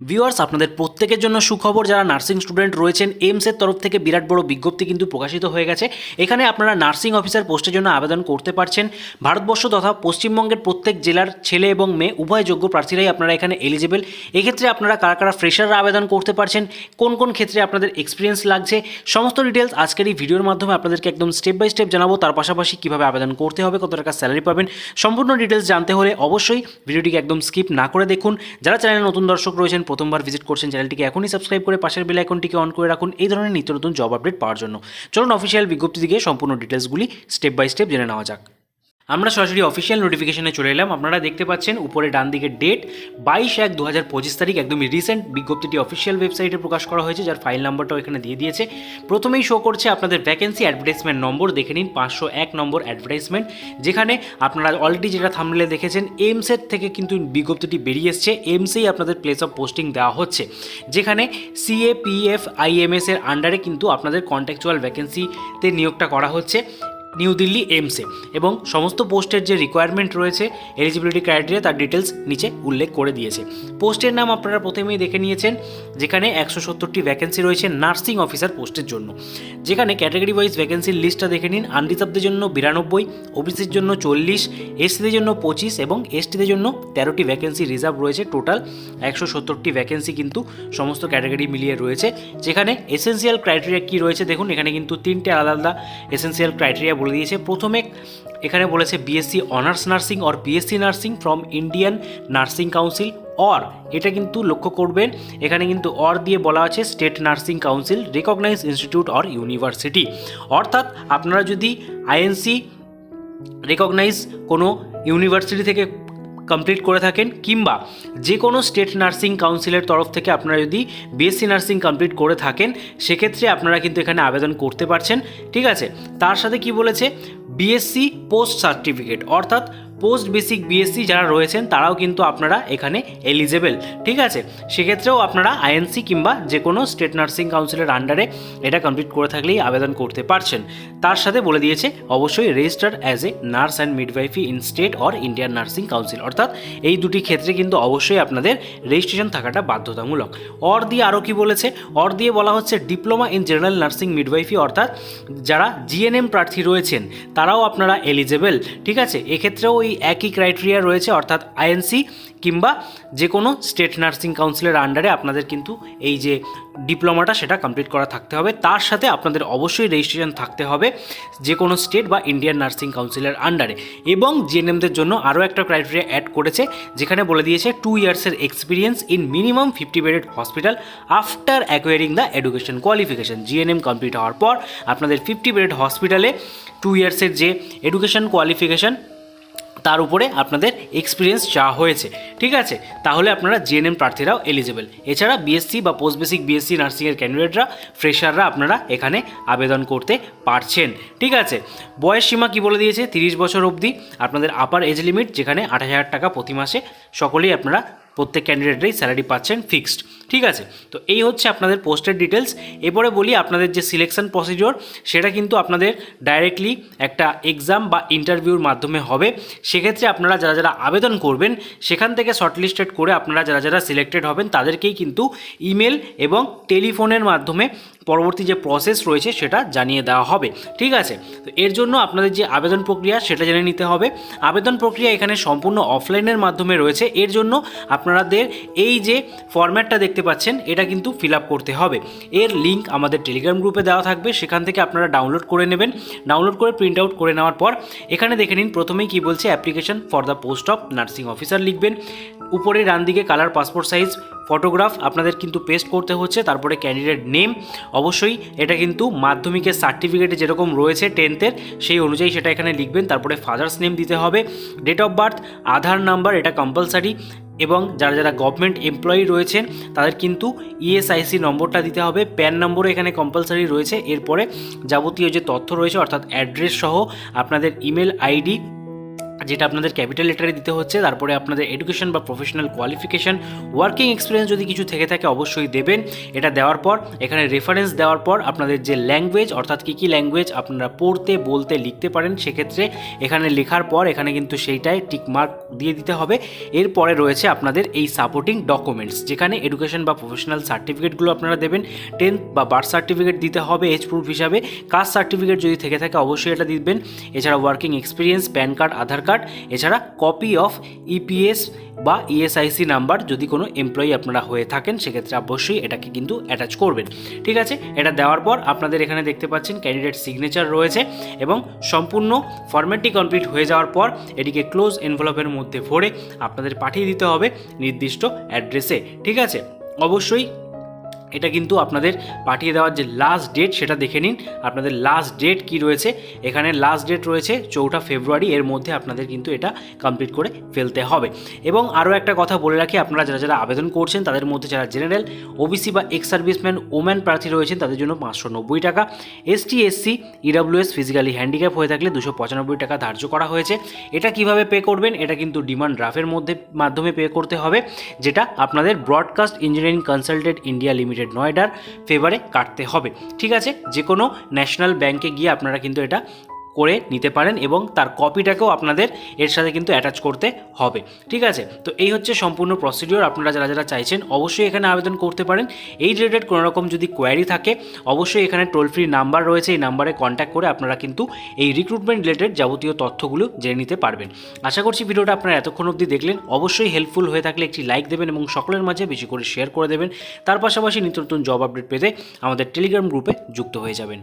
Viewers, আপনাদের প্রত্যেকের জন্য সুখবর। যারা নার্সিং স্টুডেন্ট রয়েছেন, এইমসের তরফ থেকে বিরাট বড় বিজ্ঞপ্তি কিন্তু প্রকাশিত হয়ে গেছে। এখানে আপনারা নার্সিং অফিসার পোস্টের জন্য আবেদন করতে পারছেন। ভারতবর্ষ তথা পশ্চিমবঙ্গের প্রত্যেক জেলার ছেলে এবং মেয়ে উভয় যোগ্য প্রার্থীরাই আপনারা এখানে এলিজিবল। এক্ষেত্রে আপনারা কারা কারা ফ্রেশাররা আবেদন করতে পারছেন, কোন কোন ক্ষেত্রে আপনাদের এক্সপিরিয়েন্স লাগছে, সমস্ত ডিটেলস আজকের এই ভিডিওর মাধ্যমে আপনাদেরকে একদম স্টেপ বাই স্টেপ জানাবো। তার পাশাপাশি কীভাবে আবেদন করতে হবে, কত টাকা স্যালারি পাবেন, সম্পূর্ণ ডিটেলস জানতে হলে অবশ্যই ভিডিওটিকে একদম স্কিপ না করে দেখুন। যারা চ্যানেলে নতুন দর্শক রয়েছেন, প্রথমবার ভিজিট করছেন, চ্যানেলটিকে এখনই সাবস্ক্রাইব করে পাশের বেল আইকনটিকে অন করে রাখুন এই ধরনের নিত্য নতুন জব আপডেট পাওয়ার জন্য। চলুন অফিসিয়াল বিজ্ঞপ্তি দিকে সম্পূর্ণ ডিটেলসগুলি স্টেপ বাই স্টেপ জেনে নেওয়া যাক। আমরা সরাসরি অফিসিয়াল নোটিফিকেশনে চলে এলাম। আপনারা দেখতে পাচ্ছেন উপরে ডান দিকে ডেট 22/1/2025 তারিখ, একদমই রিসেন্ট বিজ্ঞপ্তিটি অফিসিয়াল ওয়েবসাইটে প্রকাশ করা হয়েছে, যার ফাইল নাম্বারটাও এখানে দিয়ে দিয়েছে। প্রথমেই শো করছে আপনাদের ভ্যাকেন্সি অ্যাডভার্টাইজমেন্ট নম্বর, দেখে নিন 501 নম্বর অ্যাডভার্টাইজমেন্ট, যেখানে আপনারা অলরেডি যেটা থাম্বনেলে দেখেছেন এইমসের থেকে কিন্তু বিজ্ঞপ্তিটি বেরিয়ে এসছে। এইমসেই আপনাদের প্লেস অফ পোস্টিং দেওয়া হচ্ছে, যেখানে CAPFIMS এর আন্ডারে কিন্তু আপনাদের কন্ট্রাকচুয়াল ভ্যাকেন্সিতে নিয়োগটা করা হচ্ছে নিউ দিল্লি এইমসে, এবং সমস্ত পোস্টের যে রিকোয়ারমেন্ট রয়েছে, এলিজিবিলিটি ক্রাইটেরিয়া, তার ডিটেলস নিচে উল্লেখ করে দিয়েছে। পোস্টের নাম আপনারা প্রথমেই দেখে নিয়েছেন, যেখানে 170টি ভ্যাকেন্সি রয়েছে নার্সিং অফিসার পোস্টের জন্য, যেখানে ক্যাটাগরি ওয়াইজ ভ্যাকেন্সির লিস্টটা দেখে নিন। আনরিজার্ভদের জন্য 92, ওবিসির জন্য 40, এসসিদের জন্য 25 এবং এসটিদের জন্য 13টি ভ্যাকেন্সি রিজার্ভ রয়েছে। টোটাল 170টি ভ্যাকেন্সি কিন্তু সমস্ত ক্যাটাগরি মিলিয়ে রয়েছে। যেখানে এসেন্সিয়াল ক্রাইটেরিয়া কী রয়েছে দেখুন, এখানে কিন্তু 3টে আলাদা আলাদা এসেন্সিয়াল ক্রাইটেরিয়া বলে দিয়েছে। প্রথমে এখানে বলেছে BSc honours nursing or BSc nursing from Indian nursing council, or এটা কিন্তু লক্ষ্য করবেন, এখানে কিন্তু অর দিয়ে বলা আছে state nursing council recognize institute or university. অর্থাৎ আপনারা যদি আইএনসি রিকগনাইজ কোনো ইউনিভার্সিটি থেকে কমপ্লিট করে থাকেন, কিংবা যে কোনো স্টেট নার্সিং কাউন্সিলের তরফ থেকে আপনারা যদি বিএসসি নার্সিং কমপ্লিট করে থাকেন, সেক্ষেত্রে আপনারা কিন্তু এখানে আবেদন করতে পারছেন। ঠিক আছে, তার সাথে কি বলেছে, বিএসসি পোস্ট সার্টিফিকেট, অর্থাৎ পোস্ট বেসিক বিএসসি যারা রয়েছেন তারাও কিন্তু আপনারা এখানে এলিজেবল। ঠিক আছে, সেক্ষেত্রেও আপনারা আইএনসি কিংবা যে কোনো স্টেট নার্সিং কাউন্সিলের আন্ডারে এটা কমপ্লিট করে থাকলেই আবেদন করতে পারছেন। তার সাথে বলে দিয়েছে অবশ্যই registered as a nurse and midwife in state or Indian nursing council, অর্থাৎ এই দুটি ক্ষেত্রে কিন্তু অবশ্যই আপনাদের রেজিস্ট্রেশন থাকাটা বাধ্যতামূলক। অর দিয়ে আরও কি বলেছে, অর দিয়ে বলা হচ্ছে ডিপ্লোমা ইন জেনারেল নার্সিং মিডওয়াইফি, অর্থাৎ যারা জিএনএম প্রার্থী রয়েছেন তারাও আপনারা এলিজেবল। ঠিক আছে, এক্ষেত্রেও ওই একই ক্রাইটেরিয়া রয়েছে, অর্থাৎ আইএনসি কিংবা যে কোনো স্টেট নার্সিং কাউন্সিলের আন্ডারে আপনাদের কিন্তু এই যে ডিপ্লোমাটা সেটা কমপ্লিট করা থাকতে হবে। তার সাথে আপনাদের অবশ্যই রেজিস্ট্রেশন থাকতে হবে যে কোনো স্টেট বা ইন্ডিয়ান নার্সিং কাউন্সিলের আন্ডারে। এবং জিএনএমদের জন্য আরও একটা ক্রাইটেরিয়া অ্যাড করেছে, যেখানে বলে দিয়েছে 2 ইয়ার্সের experience in minimum 50 bedded hospital after acquiring the education qualification. GNM complete হওয়ার পর আপনাদের 50 বেডেড হসপিটালে 2 ইয়ার্সের যে এডুকেশন কোয়ালিফিকেশন তার উপরে আপনাদের এক্সপিরিয়েন্স চাওয়া হয়েছে। ঠিক আছে, তাহলে আপনারা জিএনএম প্রার্থীরাও এলিজেবল। এছাড়া বিএসসি বা পোস্ট বেসিক বিএসসি নার্সিংয়ের ক্যান্ডিডেটরা, ফ্রেশাররা আপনারা এখানে আবেদন করতে পারছেন। ঠিক আছে, বয়স সীমা কী বলে দিয়েছে, 30 বছর অবধি আপনাদের আপার এজ লিমিট, যেখানে 28,000 টাকা প্রতি মাসে সকলেই আপনারা প্রত্যেক ক্যান্ডিডেটরাই স্যালারি পাচ্ছেন ফিক্সড। ঠিক আছে, তো এই হচ্ছে আপনাদের পোস্টের ডিটেলস। এরপরে বলি আপনাদের যে সিলেকশন প্রসিডিওর, সেটা কিন্তু আপনাদের ডাইরেক্টলি একটা এক্সাম বা ইন্টারভিউর মাধ্যমে হবে। সেক্ষেত্রে আপনারা যারা যারা আবেদন করবেন, সেখান থেকে শর্টলিস্টেড করে আপনারা যারা যারা সিলেক্টেড হবেন তাদেরকেই কিন্তু ইমেল এবং টেলিফোনের মাধ্যমে পরবর্তী যে প্রসেস রয়েছে সেটা জানিয়ে দেওয়া হবে। ঠিক আছে, তো এর জন্য আপনাদের যে আবেদন প্রক্রিয়া সেটা জেনে নিতে হবে। আবেদন প্রক্রিয়া এখানে সম্পূর্ণ অফলাইনের মাধ্যমে রয়েছে। এর জন্য আপনাদের এই যে ফরম্যাটটা দেখতে পাচ্ছেন, এটা কিন্তু ফিল আপ করতে হবে। এর লিঙ্ক আমাদের টেলিগ্রাম গ্রুপে দেওয়া থাকবে, সেখান থেকে আপনারা ডাউনলোড করে নেবেন। ডাউনলোড করে প্রিন্ট আউট করে নেওয়ার পর এখানে দেখে নিন, প্রথমেই কি বলছে, application for the post of nursing officer লিখবেন। উপরে ডান দিকে কালার পাসপোর্ট সাইজ ফটোগ্রাফ আপনাদের কিন্তু পেস্ট করতে হচ্ছে। তারপরে ক্যান্ডিডেট নেম, অবশ্যই এটা কিন্তু মাধ্যমিকের সার্টিফিকেটে যেরকম রয়েছে 10th সেই অনুযায়ী সেটা এখানে লিখবেন। তারপরে ফাদার্স নেম দিতে হবে, date of birth, Aadhaar number, এটা কম্পালসারি। এবং যারা যারা গভর্নমেন্ট এমপ্লয়ি রয়েছেন তাদের কিন্তু ইএসআইসি নম্বরটা দিতে হবে, প্যান নম্বরও এখানে কম্পালসারি রয়েছে। এরপরে যাবতীয় যে তথ্য রয়েছে, অর্থাৎ অ্যাড্রেস সহ আপনাদের ইমেল আইডি, যেটা আপনাদের ক্যাপিটাল লেটারে দিতে হচ্ছে। তারপরে আপনাদের এডুকেশন বা প্রফেশনাল কোয়ালিফিকেশন, ওয়ার্কিং এক্সপিরিয়েন্স যদি কিছু থেকে থাকে অবশ্যই দেবেন। এটা দেওয়ার পর এখানে রেফারেন্স দেওয়ার পর আপনাদের যে ল্যাঙ্গুয়েজ, অর্থাৎ কী কী ল্যাঙ্গুয়েজ আপনারা পড়তে বলতে লিখতে পারেন, সেক্ষেত্রে এখানে লেখার পর এখানে কিন্তু সেইটাই টিক মার্ক দিয়ে দিতে হবে। এরপরে রয়েছে আপনাদের এই সাপোর্টিং ডকুমেন্টস, যেখানে এডুকেশন বা প্রফেশনাল সার্টিফিকেটগুলো আপনারা দেবেন। 10th বা বার্থ সার্টিফিকেট দিতে হবে এজ প্রুফ হিসাবে। কাস্ট সার্টিফিকেট যদি থেকে থাকে অবশ্যই এটা দিবেন। এছাড়া ওয়ার্কিং এক্সপিরিয়েন্স, প্যান কার্ড, আধার কার্ড, এছাড়া কপি অফ ইপিএস বা ইএসআইসি নাম্বার যদি কোনো এমপ্লয়ি আপনারা হয়ে থাকেন, সেক্ষেত্রে অবশ্যই এটাকে কিন্তু অ্যাটাচ করবেন। ঠিক আছে, এটা দেওয়ার পর আপনাদের এখানে দেখতে পাচ্ছেন ক্যান্ডিডেট সিগনেচার রয়েছে এবং সম্পূর্ণ ফর্ম্যাটটি কমপ্লিট হয়ে যাওয়ার পর এটিকে ক্লোজ এনভেলপের মধ্যে ভরে আপনাদের পাঠিয়ে দিতে হবে নির্দিষ্ট অ্যাড্রেসে। ঠিক আছে, অবশ্যই এটা কিন্তু আপনাদের পাঠিয়ে দেওয়ার যে লাস্ট ডেট সেটা দেখে নিন। আপনাদের লাস্ট ডেট কি রয়েছে, এখানে লাস্ট ডেট রয়েছে 4 ফেব্রুয়ারি। এর মধ্যে আপনাদের কিন্তু এটা কমপ্লিট করে ফেলতে হবে। এবং আরও একটা কথা বলে রাখি, আপনারা যারা যারা আবেদন করছেন তাদের মধ্যে যারা জেনারেল, ওবিসি বা এক্স সার্ভিসম্যান, ওম্যান প্রার্থী রয়েছেন তাদের জন্য 590 টাকা, ST, SC, EWS, physically handicap হয়ে থাকলে 295 টাকা ধার্য করা হয়েছে। এটা কিভাবে পে করবেন, এটা কিন্তু ডিমান্ড ড্রাফটের মাধ্যমে পে করতে হবে, যেটা আপনাদের broadcast engineering consultant India limited নয়ডার ফেভারে কাটতে হবে। ঠিক আছে, যে কোনো ন্যাশনাল ব্যাংকে গিয়ে আপনারা কিন্তু এটা করে নিতে পারেন এবং তার কপিটাকেও আপনাদের এর সাথে কিন্তু অ্যাটাচ করতে হবে। ঠিক আছে, তো এই হচ্ছে সম্পূর্ণ প্রসিডিওর। আপনারা যারা যারা চাইছেন অবশ্যই এখানে আবেদন করতে পারেন। এই রিলেটেড কোনো রকম যদি কোয়ারি থাকে অবশ্যই এখানে টোল ফ্রি নাম্বার রয়েছে, এই নাম্বারে কন্ট্যাক্ট করে আপনারা কিন্তু এই রিক্রুটমেন্ট রিলেটেড যাবতীয় তথ্যগুলো জেনে নিতে পারবেন। আশা করছি ভিডিওটা আপনারা এতক্ষণ অবধি দেখলেন। অবশ্যই হেল্পফুল হয়ে থাকলে একটি লাইক দেবেন এবং সকলের মাঝে বেশি করে শেয়ার করে দেবেন। তার পাশাপাশি নিত্য নতুন জব আপডেট পেতে আমাদের টেলিগ্রাম গ্রুপে যুক্ত হয়ে যাবেন।